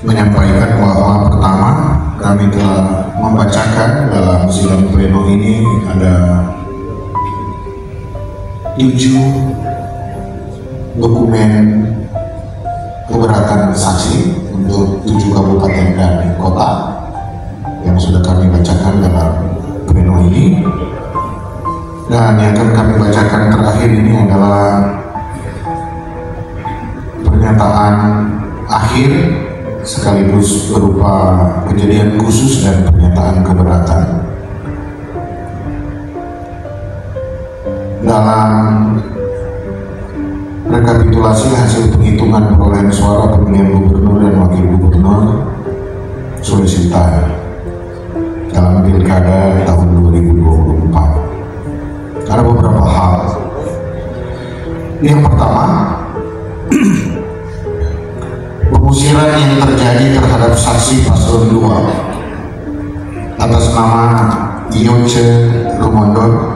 menyampaikan bahwa pertama kami telah membacakan dalam sidang pleno ini ada 7 dokumen keberatan saksi untuk 7 kabupaten dan kota yang sudah kami bacakan dalam pleno ini, dan yang akan kami bacakan terakhir ini adalah pernyataan akhir sekaligus berupa kejadian khusus dan pernyataan keberatan dalam rekapitulasi hasil penghitungan perolehan suara pemilihan gubernur dan wakil gubernur Sulawesi Utara dalam pilkada tahun 2024. Ada beberapa hal. Yang pertama, pengusiran yang terjadi terhadap saksi paslon 2 atas nama Yoce Rumondor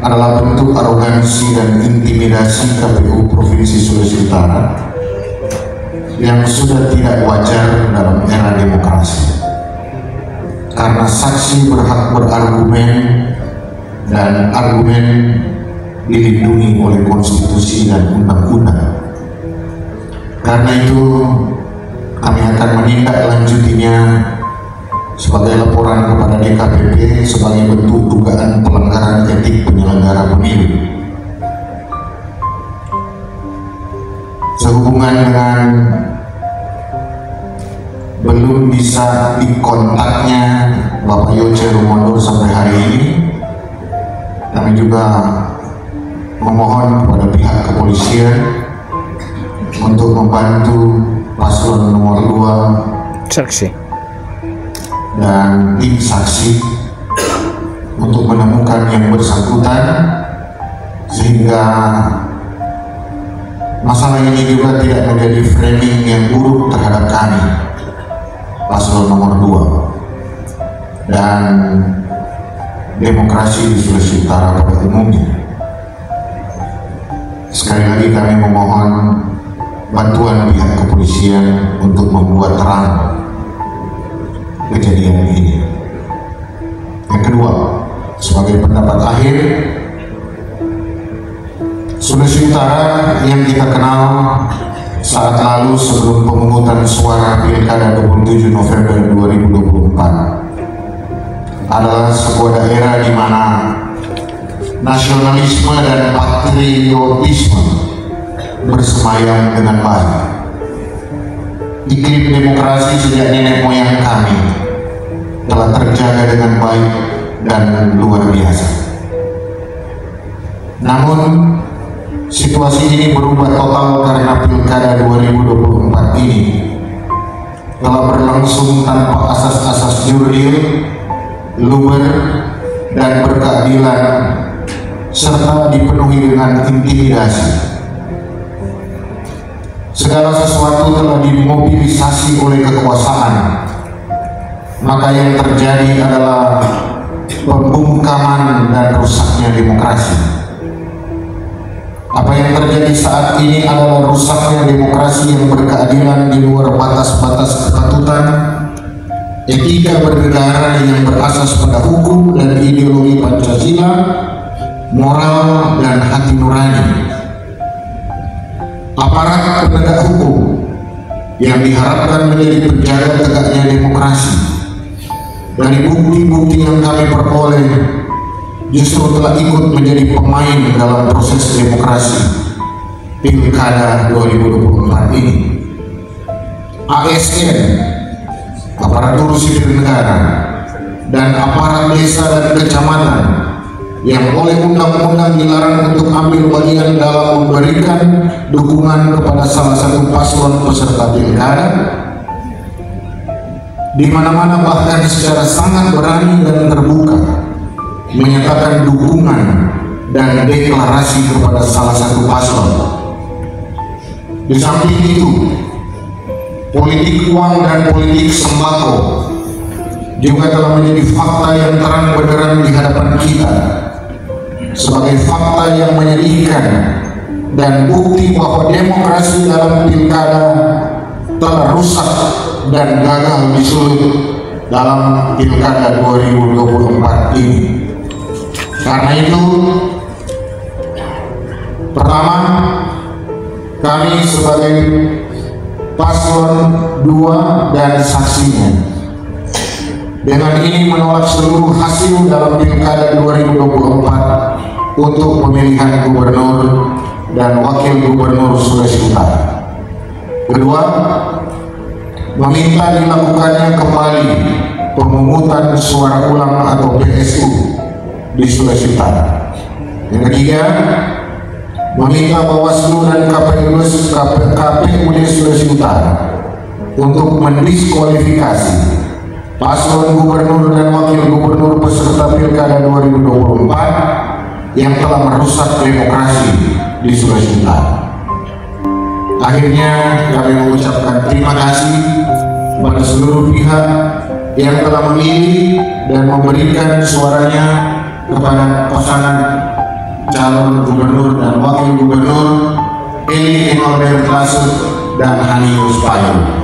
adalah bentuk arogansi dan intimidasi KPU Provinsi Sulawesi Utara yang sudah tidak wajar dalam era demokrasi, karena saksi berhak berargumen dan argumen dilindungi oleh konstitusi dan undang-undang. Karena itu kami akan menindaklanjutinya sebagai laporan kepada DKPP sebagai bentuk dugaan pelanggaran etik penyelenggara pemilu. Sehubungan dengan belum bisa dikontaknya Bapak Yoce Rumondor sampai hari ini, kami juga memohon kepada pihak kepolisian untuk membantu paslon nomor 2 saksi dan tim saksi untuk menemukan yang bersangkutan, sehingga masalah ini juga tidak menjadi framing yang buruk terhadap kami paslon nomor 2 dan demokrasi di Sulawesi Utara pada umumnya. Sekali lagi kami memohon bantuan pihak kepolisian untuk membuat terang kejadian ini. Yang kedua, sebagai pendapat akhir, Sulawesi Utara yang kita kenal saat lalu sebelum pemungutan suara pilkada 27 November 2024 adalah sebuah daerah di mana nasionalisme dan patriotisme bersemayam dengan baik. Iklim demokrasi sejak nenek moyang kami telah terjaga dengan baik dan luar biasa. Namun situasi ini berubah total karena pilkada 2024 ini telah berlangsung tanpa asas-asas jurdil, luber, dan berkeadilan, serta dipenuhi dengan intimidasi. Segala sesuatu telah dimobilisasi oleh kekuasaan, maka yang terjadi adalah pembungkaman dan rusaknya demokrasi. Apa yang terjadi saat ini adalah rusaknya demokrasi yang berkeadilan di luar batas-batas kepatutan, etika bernegara yang berasas pada hukum dan ideologi Pancasila, moral dan hati nurani. Aparat penegak hukum yang diharapkan menjadi penjaga tegaknya demokrasi. Dari bukti-bukti yang kami peroleh, justru telah ikut menjadi pemain dalam proses demokrasi pilkada 2024 ini. ASN, aparatur sipil negara, dan aparat desa dan kecamatan yang oleh undang-undang dilarang untuk ambil bagian dalam memberikan dukungan kepada salah satu paslon peserta pilkada, di mana-mana bahkan secara sangat berani dan terbuka menyatakan dukungan dan deklarasi kepada salah satu paslon. Di samping itu, politik uang dan politik sembako juga telah menjadi fakta yang terang benderang di hadapan kita sebagai fakta yang menyedihkan dan bukti bahwa demokrasi dalam pilkada telah rusak dan gagal disulut dalam Pilkada 2024 ini. Karena itu, pertama, kami sebagai paslon 2 dan saksinya dengan ini menolak seluruh hasil dalam Pilkada 2024 untuk pemilihan gubernur dan wakil gubernur Sulawesi Utara. Kedua, meminta dilakukannya kembali pemungutan suara ulang atau PSU di Sulawesi Utara. Yang ketiga, meminta Bawaslu dan KPUD Sulawesi Utara untuk mendiskualifikasi paslon gubernur dan wakil gubernur peserta Pilkada 2024 yang telah merusak demokrasi di Sulawesi Utara. Akhirnya kami mengucapkan terima kasih kepada seluruh pihak yang telah memilih dan memberikan suaranya kepada pasangan calon gubernur dan wakil gubernur Eli Enolder Klasut dan Hanius Payo.